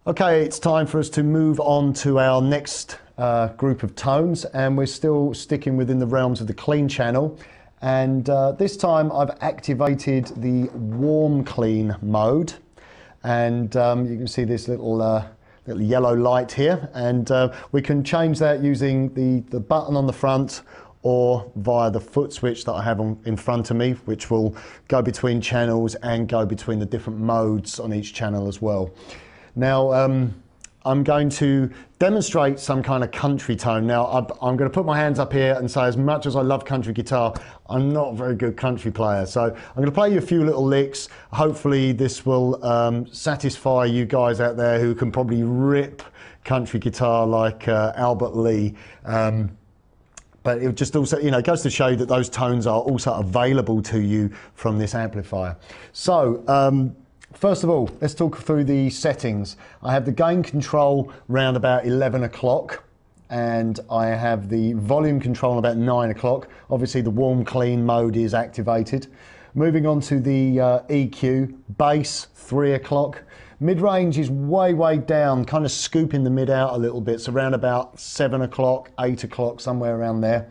Okay, it's time for us to move on to our next group of tones, and we're still sticking within the realms of the clean channel. And this time I've activated the warm clean mode, and you can see this little yellow light here, and we can change that using the button on the front or via the foot switch that I have in front of me, which will go between channels and go between the different modes on each channel as well. Now, I'm going to demonstrate some kind of country tone. Now, I'm going to put my hands up here and say, as much as I love country guitar, I'm not a very good country player. So I'm going to play you a few little licks. Hopefully this will satisfy you guys out there who can probably rip country guitar like Albert Lee. But it just also, you know, goes to show you that those tones are also available to you from this amplifier. So, first of all, let's talk through the settings. I have the gain control round about 11 o'clock, and I have the volume control about 9 o'clock. Obviously the warm clean mode is activated. Moving on to the EQ, bass 3 o'clock. Mid-range is way down, kind of scooping the mid out a little bit, so around about 7 o'clock, 8 o'clock, somewhere around there.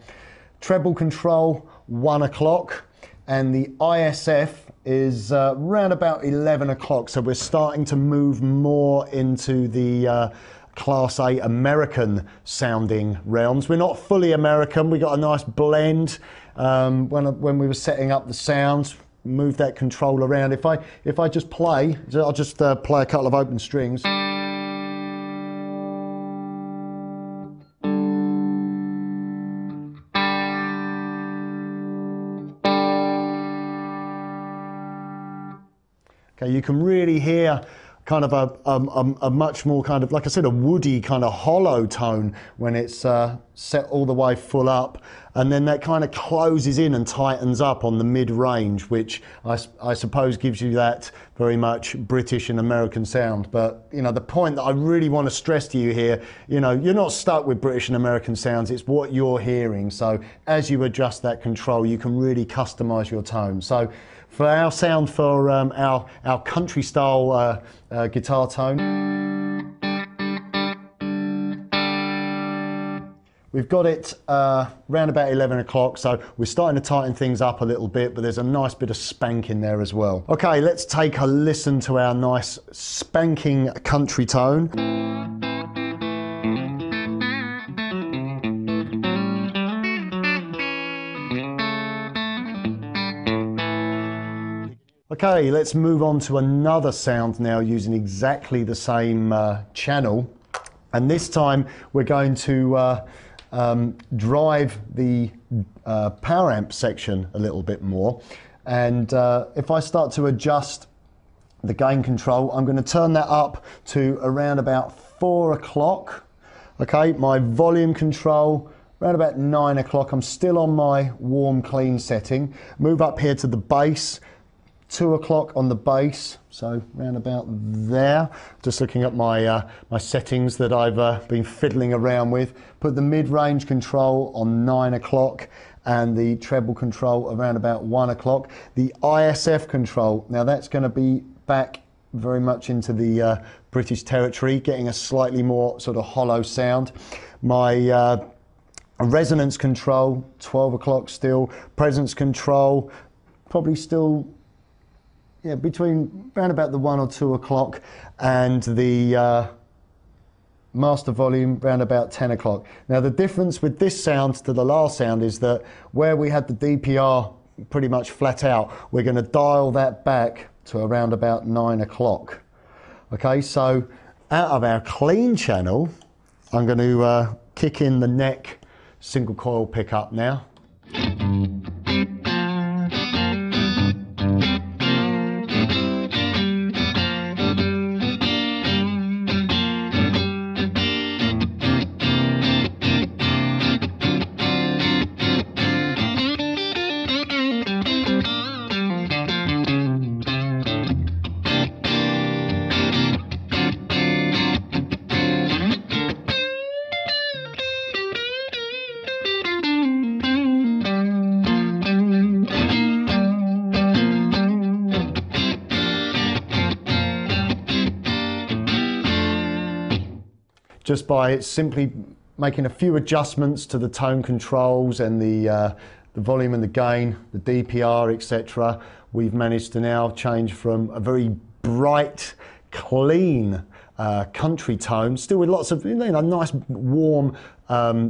Treble control 1 o'clock, and the ISF is around about 11 o'clock, so we're starting to move more into the Class A American sounding realms. We're not fully American, we got a nice blend. When we were setting up the sounds, move that control around. If I just play, I'll just play a couple of open strings. Okay, you can really hear kind of a much more kind of, like I said, a woody kind of hollow tone when it's set all the way full up, and then that kind of closes in and tightens up on the mid-range, which I suppose gives you that very much British and American sound. But, you know, the point that I really want to stress to you here, you know, you're not stuck with British and American sounds, it's what you're hearing. So as you adjust that control, you can really customize your tone. So for our sound, for our country style guitar tone, we've got it round about 11 o'clock, so we're starting to tighten things up a little bit, but there's a nice bit of spank in there as well. Okay, let's take a listen to our nice spanking country tone. Okay, let's move on to another sound now using exactly the same channel, and this time we're going to drive the power amp section a little bit more. And if I start to adjust the gain control, I'm going to turn that up to around about 4 o'clock. Okay, my volume control around about 9 o'clock. I'm still on my warm clean setting. Move up here to the bass. 2 o'clock on the bass, so round about there. Just looking at my my settings that I've been fiddling around with. Put the mid-range control on 9 o'clock and the treble control around about 1 o'clock. The ISF control, now that's going to be back very much into the British territory, getting a slightly more sort of hollow sound. My resonance control, 12 o'clock still. Presence control, probably still, yeah, between around about the 1 or 2 o'clock, and the master volume around about 10 o'clock. Now the difference with this sound to the last sound is that where we had the DPR pretty much flat out, we're going to dial that back to around about 9 o'clock. Okay, so out of our clean channel, I'm going to kick in the neck single coil pickup now. just by simply making a few adjustments to the tone controls and the volume and the gain, the DPR, etc. We've managed to now change from a very bright, clean country tone, still with lots of nice warm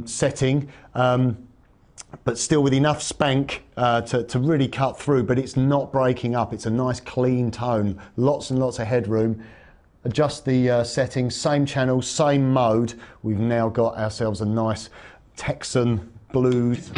setting, but still with enough spank to really cut through, but it's not breaking up. It's a nice clean tone, lots and lots of headroom. Adjust the settings, same channel, same mode. We've now got ourselves a nice Texan blues.